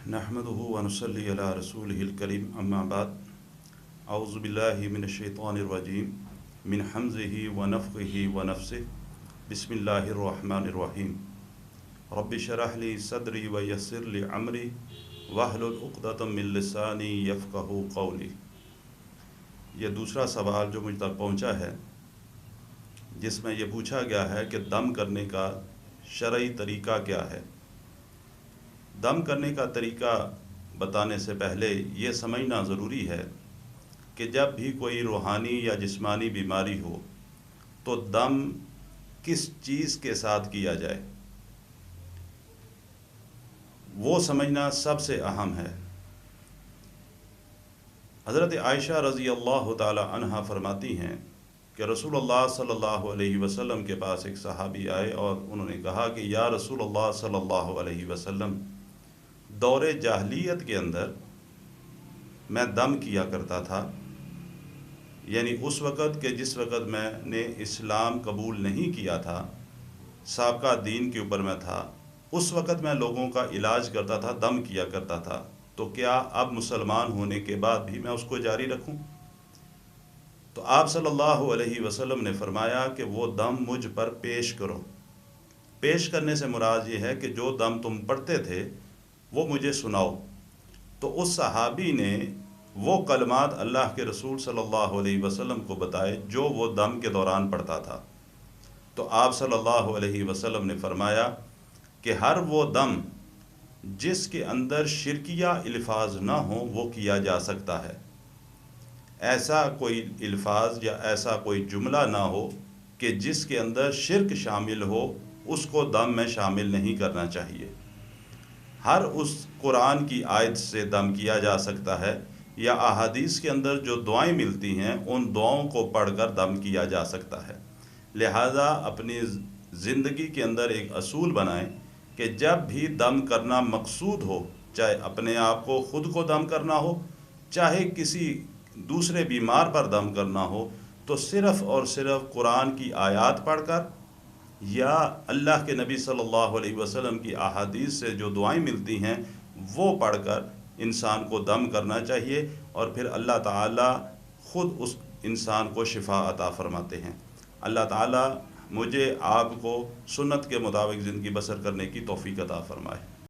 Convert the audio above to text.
نحمده ونصلي على رسوله الكريم اما بعد اعوذ باللہ من الشیطان الرجیم من حمزه ونفخه ونفثه بسم اللہ الرحمن الرحیم رب اشرح لي صدری ویسر لي امری واحلل عقدۃ من لسانی یفقهوا قولی۔ یہ دوسرا سوال جو مجھ تک پہنچا ہے، جس میں یہ پوچھا گیا ہے کہ دم کرنے کا شرعی طریقہ کیا ہے۔ دم کرنے کا طریقہ بتانے سے پہلے یہ سمجھنا ضروری ہے کہ جب بھی کوئی روحانی یا جسمانی بیماری ہو تو دم کس چیز کے ساتھ کیا جائے، وہ سمجھنا سب سے اہم ہے۔ حضرت عائشہ رضی اللہ تعالی عنہا فرماتی ہیں کہ رسول اللہ صلی اللہ علیہ وسلم کے پاس ایک صحابی آئے اور انہوں نے کہا کہ یا رسول اللہ صلی اللہ علیہ وسلم، دور جاہلیت کے اندر میں دم کیا کرتا تھا، یعنی اس وقت کہ جس وقت میں نے اسلام قبول نہیں کیا تھا، سابقہ دین کے اوپر میں تھا، اس وقت میں لوگوں کا علاج کرتا تھا، دم کیا کرتا تھا، تو کیا اب مسلمان ہونے کے بعد بھی میں اس کو جاری رکھوں؟ تو آپ صلی اللہ علیہ وسلم نے فرمایا کہ وہ دم مجھ پر پیش کرو۔ پیش کرنے سے مراد یہ ہے کہ جو دم تم پڑھتے تھے وہ مجھے سناؤ۔ تو اس صحابی نے وہ کلمات اللہ کے رسول صلی اللہ علیہ وسلم کو بتائے جو وہ دم کے دوران پڑھتا تھا۔ تو آپ صلی اللہ علیہ وسلم نے فرمایا کہ ہر وہ دم جس کے اندر شرکیہ الفاظ نہ ہوں وہ کیا جا سکتا ہے۔ ایسا کوئی الفاظ یا ایسا کوئی جملہ نہ ہو کہ جس کے اندر شرک شامل ہو، اس کو دم میں شامل نہیں کرنا چاہیے۔ ہر اس قرآن کی آیت سے دم کیا جا سکتا ہے، یا احادیث کے اندر جو دعائیں ملتی ہیں ان دعاؤں کو پڑھ کر دم کیا جا سکتا ہے۔ لہذا اپنی زندگی کے اندر ایک اصول بنائیں کہ جب بھی دم کرنا مقصود ہو، چاہے اپنے آپ کو خود کو دم کرنا ہو، چاہے کسی دوسرے بیمار پر دم کرنا ہو، تو صرف اور صرف قرآن کی آیات پڑھ کر یا اللہ کے نبی صلی اللہ علیہ وسلم کی احادیث سے جو دعائیں ملتی ہیں وہ پڑھ کر انسان کو دم کرنا چاہیے، اور پھر اللہ تعالیٰ خود اس انسان کو شفا عطا فرماتے ہیں۔ اللہ تعالیٰ مجھے آپ کو سنت کے مطابق زندگی بسر کرنے کی توفیق عطا فرمائے۔